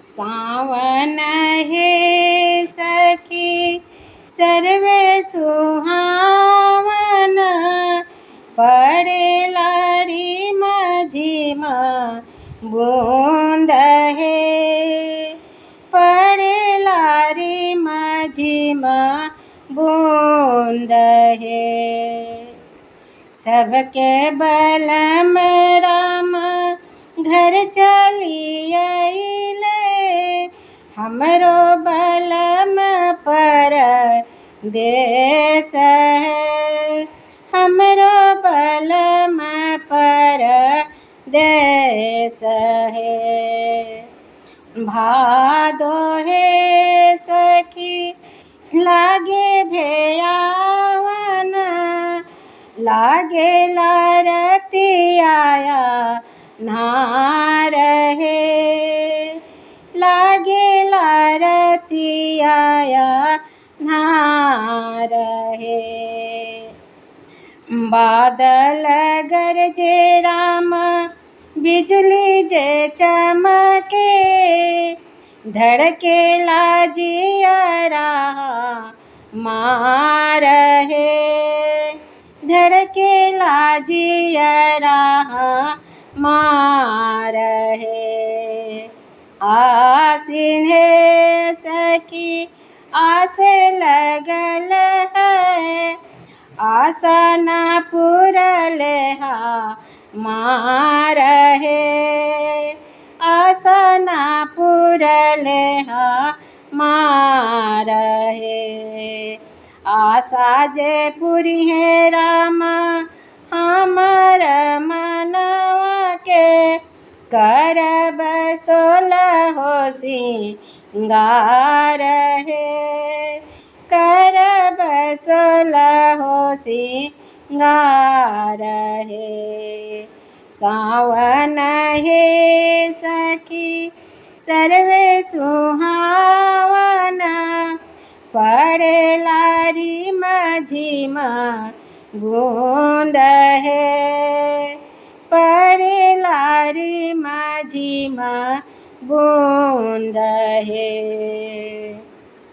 सावन हे सखी सर्वे सुहावन, पड़ेला रिम झिम बूंद हे, पड़ेला रिम झिम बूंद हे। सबके बलम राम घर चली अइले, हमरो बलम पर देश है, हमरो बलम पर देश है। भादो हे सखी लागे भेयावन, लागे लारतियाया नार हे, लागे लारतियाया नार हे। बादल गरजे राम बिजली जे चमके, धड़के लाजियरा मार हे, धड़के लाजियरा मार हे। आसीन हे सखी आसे लगल है, आशा ना पुरले मार हे, आशा ना पुरले मार हे। आशा जे पुरी है राम हमर मनवा के, करब सोलहो सिंगार हे, करब सोलहो सिंगार हे। सावन हे सखी सर्वे सुहावन, पड़ेला रिम झिम बूंद हे, पड़ेला रिम झिम बूंद हे।